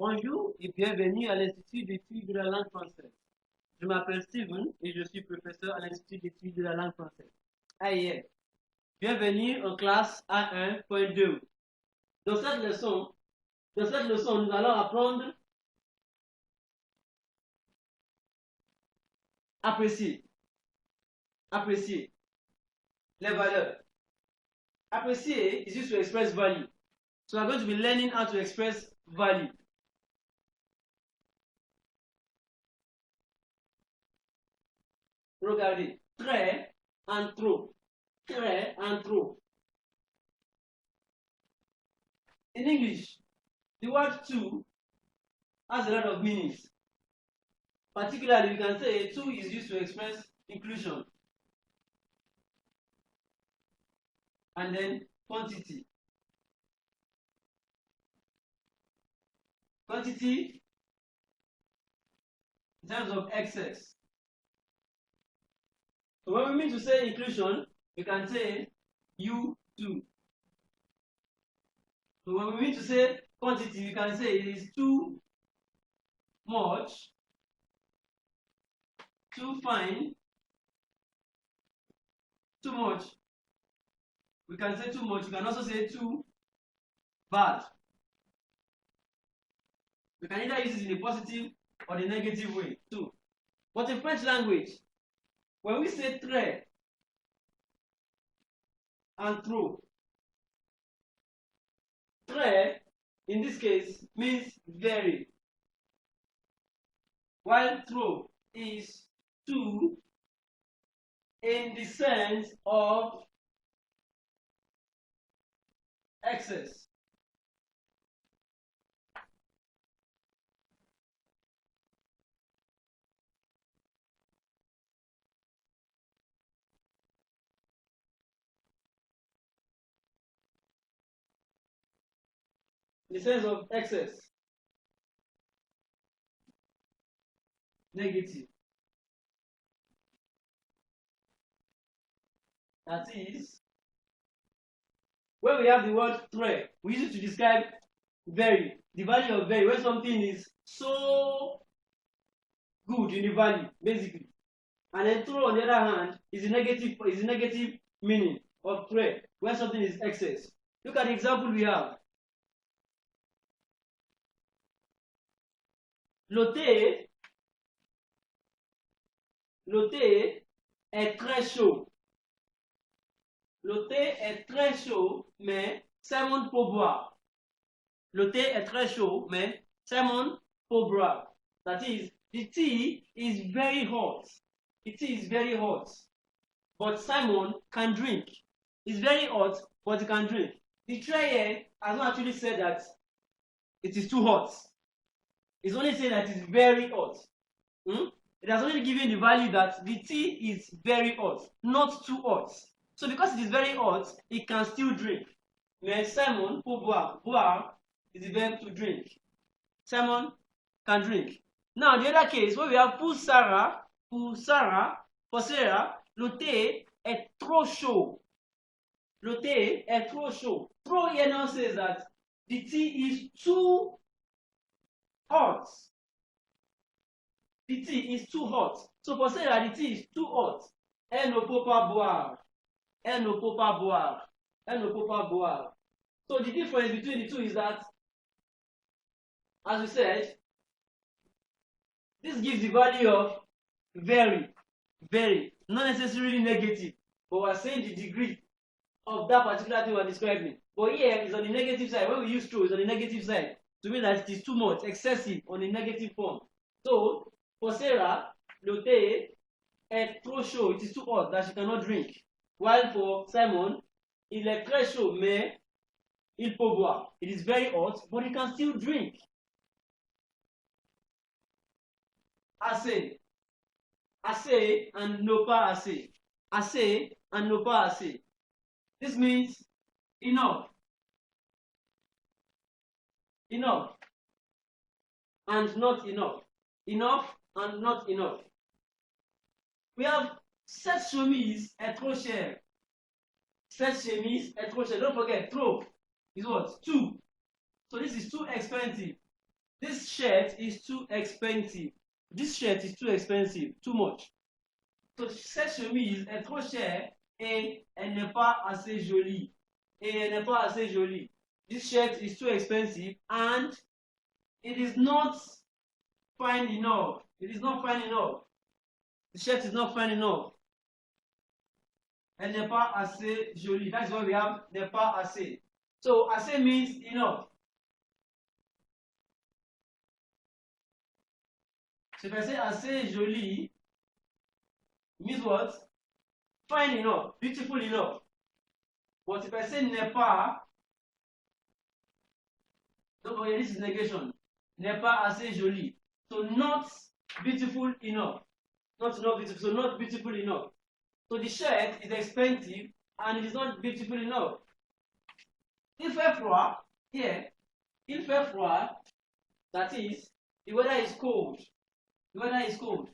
Bonjour et bienvenue à l'Institut d'études de la langue française. Je m'appelle Steven et je suis professeur à l'Institut d'études de la langue française. AIF. Bienvenue en classe A1.2. Dans cette leçon, nous allons apprendre à apprécier les valeurs. Apprécier is used to express value. So we're going to be learning how to express value. Regardez, très and trop. Très and trop. In English, the word two has a lot of meanings. Particularly, we can say two is used to express inclusion. And then quantity. Quantity in terms of excess. So when we mean to say inclusion, we can say you too. So when we mean to say quantity, we can say it is too much, too fine, too much. We can say too much. We can also say too bad. We can either use it in a positive or the negative way too. But in French language, when we say très and trop, très in this case means very, while trop is too in the sense of excess. In the sense of excess. Negative. That is, when we have the word très, we use it to describe very, the value of very, when something is so good in the value, basically. And then trop, on the other hand, is the negative meaning of très, when something is excess. Look at the example we have. Le thé est très chaud. Le thé est très chaud, mais c'est mon pour boire. Le thé est très chaud, mais c'est mon pour boire. That is, the tea is very hot. The tea is very hot. But Simon can drink. It's very hot, but he can drink. The tray has not actually said that it is too hot. It's only saying that it's very hot. It has only given the value that the tea is very hot, not too hot. So because it is very hot, it can still drink. Mais Simon, pour boire. Boire is the verb to drink. Simon can drink. Now, the other case, where we have pour Sarah, for Sarah, le thé est trop chaud. Le thé est trop chaud. Trop here now says that the tea is too hot. The tea is too hot. So for Sarah, the tea is too hot. Elle ne peut pas boire. Elle ne peut pas boire. Elle ne peut pas boire. So the difference between the two is that, as we said, this gives the value of very, very, not necessarily negative, but we're saying the degree of that particular thing we're describing. But here it's on the negative side. When we use true, it's on the negative side to mean that it is too much, excessive, on the negative form. So for Sarah, le thé est trop chaud, it is too hot that she cannot drink. While for Simon, il est très chaud, mais il peut boire. It is very hot, but he can still drink. Assez. Assez and ne pas assez. Assez and ne pas assez. This means enough. Enough. And not enough. Enough and not enough. We have cette chemise est trop chère. Cette chemise est trop chère. Don't forget, trop is what? Too. So this is too expensive. This shirt is too expensive. This shirt is too expensive, too much. So, cette chemise est trop chère et elle n'est pas assez jolie. Et elle n'est pas assez jolie. This shirt is too expensive and it is not fine enough. It is not fine enough. The shirt is not fine enough. Elle n'est pas assez jolie. That's why we have n'est pas assez. So assez means enough. Ce verset assez joli means what? Fine enough, beautiful enough. But ce verset n'est pas, donc this is negation, n'est pas assez joli. So not beautiful enough. Not enough beautiful, so not beautiful enough. So the shirt is expensive and it is not beautiful enough. Il fait froid, here, il fait froid, that is, the weather is cold. The weather is cold.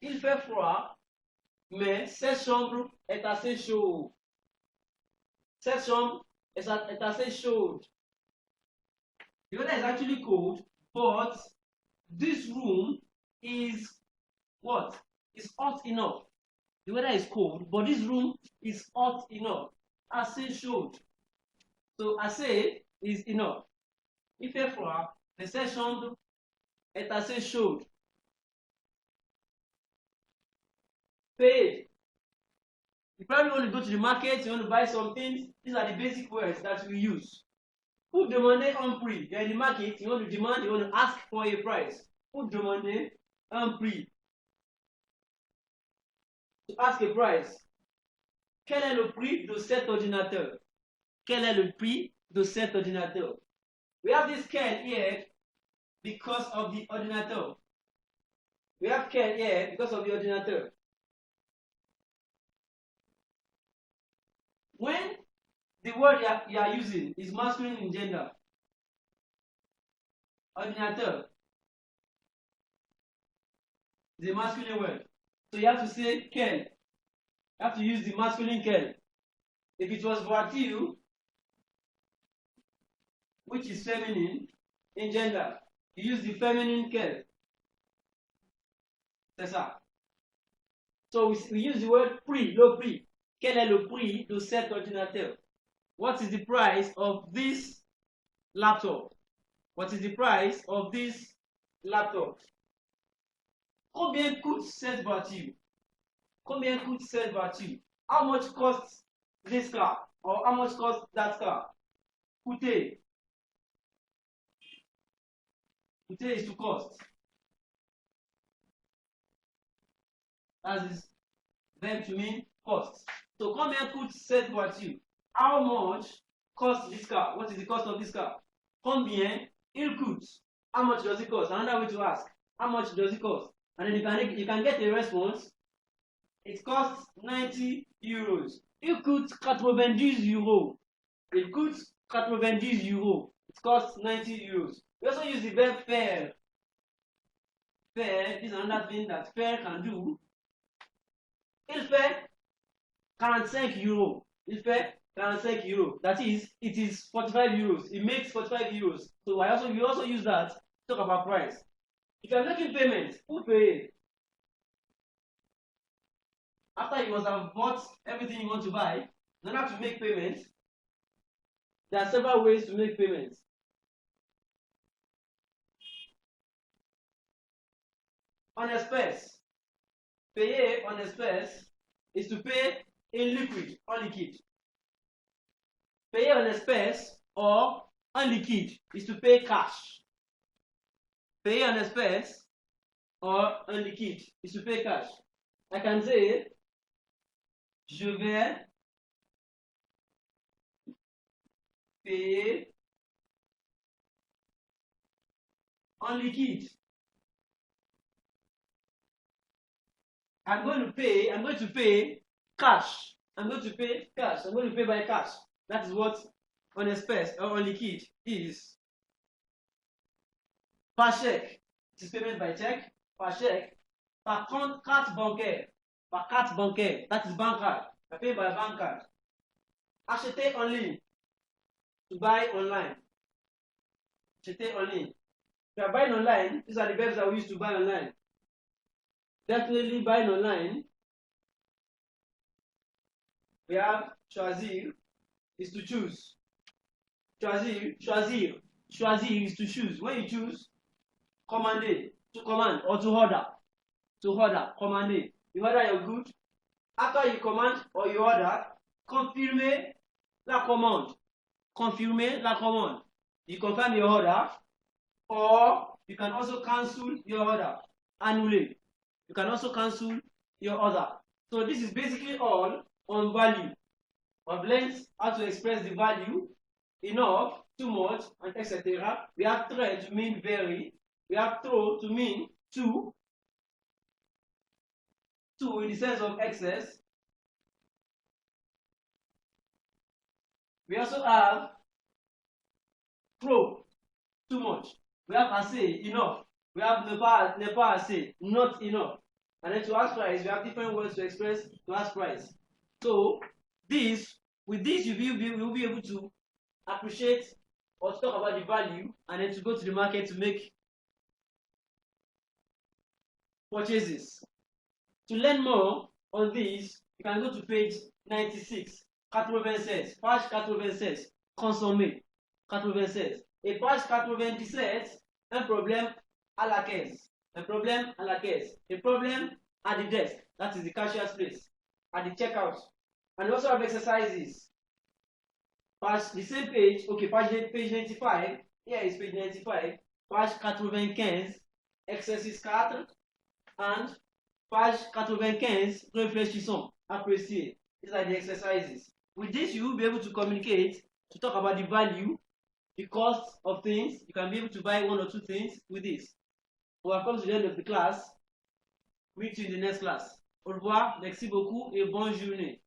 Il fait froid, mais cette chambre est assez chaude. Cette chambre est assez chaude. The weather is actually cold, but this room is what? Is hot enough. The weather is cold, but this room is hot enough. Assez chaude. So assez is enough. Il fait froid, mais cette chambre est assez chaude. Pay. You probably want to go to the market, you want to buy some things. These are the basic words that we use. Pour demander un prix. You're in the market, you want to demand, you want to ask for a price. Pour demander un prix. To ask a price. Quel est le prix de cet ordinateur? Quel est le prix de cet ordinateur? We have this can here because of the ordinateur. We have can here because of the ordinateur. When the word you are using is masculine in gender, ordinateur is a masculine word. So you have to say quel. You have to use the masculine quel. If it was voiture, which is feminine in gender, you use the feminine quel. C'est ça. So we use the word prix, le prix. Quel est le prix de cet ordinateur? What is the price of this laptop? What is the price of this laptop? Combien coûte cette voiture? Combien coûte cette voiture? How much costs this car? Or how much costs that car? Coûter. Coûter is to cost. That is verb to mean cost. So combien coûte cette voiture? How much costs this car? What is the cost of this car? Combien il coûte? How much does it cost? Another way to ask. How much does it cost? And then you can get a response. It costs 90 euros. Il coûte 90 euros. It coûte 90 euros. It costs 90 euros. We also use the verb faire. Faire is another thing that faire can do. Il fait 45 euros. Il fait 45 euros. That is, it is 45 euros. It makes 45 euros. So we also use that to talk about price. If you are making payments, who pay? After you must have bought everything you want to buy, in order to make payments, there are several ways to make payments. En espèces. Payer en espèces is to pay in liquid, en liquide. Payer en espèces or en liquide is to pay cash. Payer en espèces or en liquide is to pay cash. I can say, je vais payer en liquide. I'm going to pay cash. I'm going to pay cash. I'm going to pay by cash. That is what en espèces or en liquide is. Par chèque, it is payment by check. Par chèque. Par carte bancaire. Par carte bancaire. That is bank card. I pay by bank card. Acheter en ligne. To buy online. Acheter en ligne. you are buying online, these are the verbs that we use to buy online. Definitely buying online. We have choisir is to choose. Choisir is to choose. When you choose, commander, to command or to order. To order, commander. You order your good. After you command or you order, confirmer la commande. Confirmer la commande. You confirm your order, or you can also cancel your order. Annuler. You can also cancel your order. So this is basically all on value. I've learned how to express the value, enough, too much, and etc. We have très to mean very. We have trop to mean too in the sense of excess. We also have trop, too much. We have assez, enough. We have ne pas assez, not enough. And then to ask price, we have different words to express to ask price. So with this, you will be able to appreciate or to talk about the value, and then to go to the market to make purchases. To learn more on this, you can go to page 96, 96, page 96, consommer, 96. Et page 97, un problème à la caisse. Un problème à la caisse. A problem at the desk, that is the cashier's place, at the checkout. And we also have exercises. Page, the same page, okay, page 95, here is page 95, page 95, exercice 4, and page 95, réfléchissons, apprécier. These are the exercises. With this, you will be able to communicate, to talk about the value, the cost of things. You can be able to buy one or two things with this. We have come to the end of the class. Meet you in the next class. Au revoir, merci beaucoup et bonne journée.